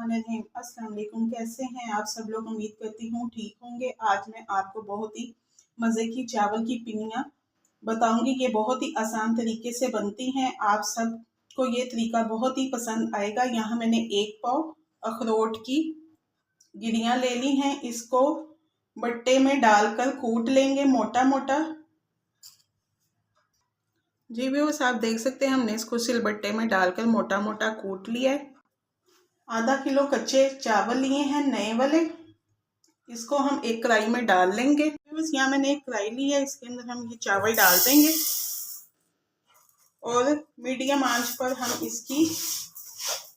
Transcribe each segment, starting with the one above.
अस्सलाम वालेकुम। कैसे हैं आप सब लोग? उम्मीद करती हूँ ठीक होंगे। आज मैं आपको बहुत ही मज़े की चावल की पिनियाँ बताऊंगी। ये बहुत ही आसान तरीके से बनती हैं। आप सब को ये तरीका बहुत ही पसंद आएगा। यहाँ मैंने 1 पाव अखरोट की गिरियाँ ले ली हैं। इसको बट्टे में डालकर कूट लेंगे मोटा मोटा। जी व्यूअर्स, आप देख सकते हैं हमने इसको सिलबट्टे में डालकर मोटा मोटा कूट लिया है। आधा किलो कच्चे चावल लिए हैं नए वाले। इसको हम एक कढ़ाई में डाल लेंगे। बस यहाँ मैंने एक कढ़ाई ली है, इसके अंदर हम ये चावल डाल देंगे और मीडियम आंच पर हम इसकी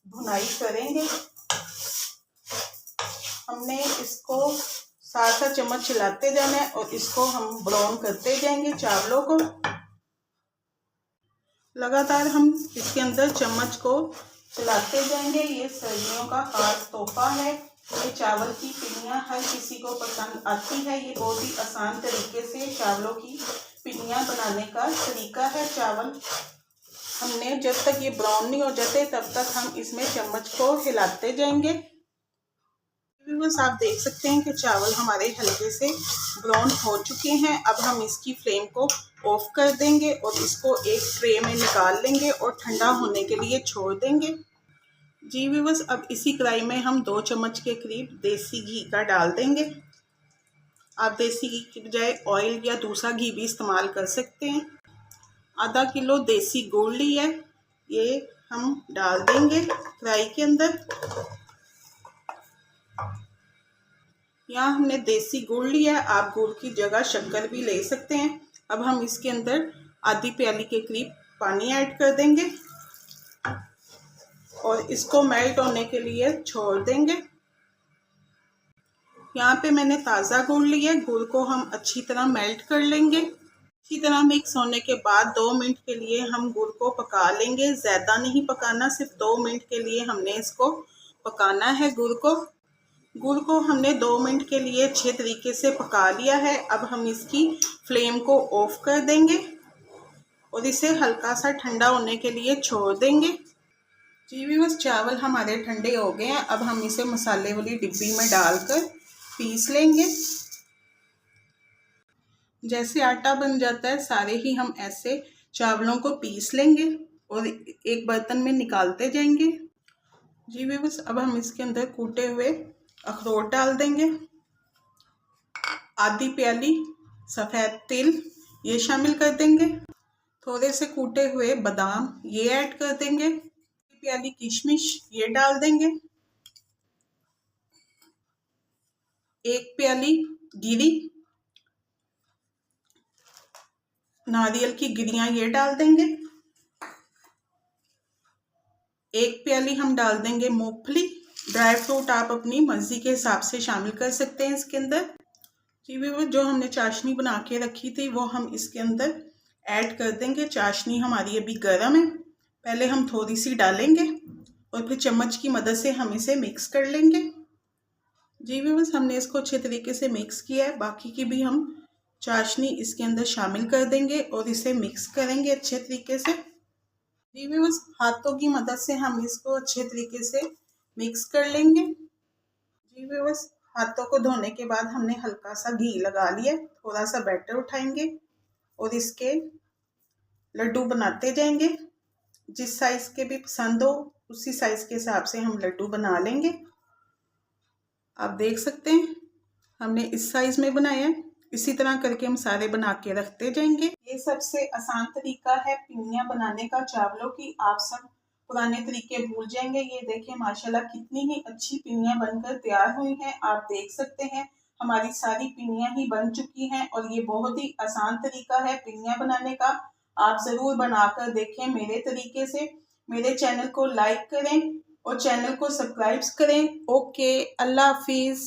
भुनाई करेंगे। हमने इसको 7 चम्मच चलाते जाना है और इसको हम ब्राउन करते जाएंगे चावलों को। लगातार हम इसके अंदर चम्मच को चलाते जाएंगे। ये सर्दियों का खास तोहफा है। ये चावल की पिनियाँ हर किसी को पसंद आती है। ये बहुत ही आसान तरीके से चावलों की पिनियाँ बनाने का तरीका है। चावल हमने जब तक ये ब्राउन नहीं हो जाते तब तक हम इसमें चम्मच को हिलाते जाएंगे। बस आप देख सकते हैं कि चावल हमारे हल्के से ब्राउन हो चुके हैं। अब हम इसकी फ्लेम को ऑफ कर देंगे और इसको एक ट्रे में निकाल लेंगे और ठंडा होने के लिए छोड़ देंगे। जी व्यूअर्स, अब इसी कढ़ाई में हम 2 चम्मच के करीब देसी घी का डाल देंगे। आप देसी घी की बजाय ऑयल या दूसरा घी भी इस्तेमाल कर सकते हैं। आधा किलो देसी गुड़ लिया है, ये हम डाल देंगे कढ़ाई के अंदर। यहाँ हमने देसी गुड़ लिया है, आप गुड़ की जगह शक्कर भी ले सकते हैं। अब हम इसके अंदर आधी प्याली के करीब पानी ऐड कर देंगे और इसको मेल्ट होने के लिए छोड़ देंगे। यहाँ पे मैंने ताज़ा गुड़ लिया है। गुड़ को हम अच्छी तरह मेल्ट कर लेंगे। अच्छी तरह मिक्स होने के बाद 2 मिनट के लिए हम गुड़ को पका लेंगे। ज़्यादा नहीं पकाना, सिर्फ 2 मिनट के लिए हमने इसको पकाना है। गुड़ को हमने 2 मिनट के लिए अच्छे तरीके से पका लिया है। अब हम इसकी फ्लेम को ऑफ कर देंगे और इसे हल्का सा ठंडा होने के लिए छोड़ देंगे। जी व्यूअर्स, चावल हमारे ठंडे हो गए हैं। अब हम इसे मसाले वाली डिब्बी में डालकर पीस लेंगे। जैसे आटा बन जाता है सारे ही हम ऐसे चावलों को पीस लेंगे और एक बर्तन में निकालते जाएंगे। जी व्यूअर्स, अब हम इसके अंदर कूटे हुए अखरोट डाल देंगे। आधी प्याली सफ़ेद तिल ये शामिल कर देंगे। थोड़े से कूटे हुए बादाम ये ऐड कर देंगे। प्याली किशमिश ये डाल देंगे। 1 प्याली गिरी नारियल की गिरियां ये डाल देंगे। 1 प्याली हम डाल देंगे मूंगफली। ड्राई फ्रूट आप अपनी मर्जी के हिसाब से शामिल कर सकते हैं इसके अंदर। जी व्यूअर्स, जो हमने चाशनी बना के रखी थी वो हम इसके अंदर ऐड कर देंगे। चाशनी हमारी अभी गर्म है, पहले हम थोड़ी सी डालेंगे और फिर चम्मच की मदद से हम इसे मिक्स कर लेंगे। जी व्यूअर्स, हमने इसको अच्छे तरीके से मिक्स किया है। बाकी की भी हम चाशनी इसके अंदर शामिल कर देंगे और इसे मिक्स करेंगे अच्छे तरीके से। जी व्यूअर्स, हाथों की मदद से हम इसको अच्छे तरीके से मिक्स कर लेंगे। जी व्यूअर्स, हाथों को धोने के बाद हमने हल्का सा घी लगा लिया। थोड़ा सा बैटर उठाएंगे और इसके लड्डू बनाते जाएंगे। जिस साइज़ के भी पसंद हो उसी साइज़ के हिसाब से हम लड्डू बना लेंगे। आप देख सकते हैं हमने इस साइज़ में बनाया है। इसी तरह करके हम सारे बना के रखते जाएंगे। ये सबसे आसान तरीका है पिनियाँ बनाने का चावलों की। आप सब पुराने तरीके भूल जाएंगे। ये देखिए माशाल्लाह कितनी ही अच्छी पिनियाँ बनकर तैयार हुई हैं। आप देख सकते हैं हमारी सारी पिनियाँ ही बन चुकी हैं और ये बहुत ही आसान तरीका है पिनियाँ बनाने का। आप ज़रूर बनाकर देखें मेरे तरीके से। मेरे चैनल को लाइक करें और चैनल को सब्सक्राइब करें। ओके, अल्लाह हाफिज़।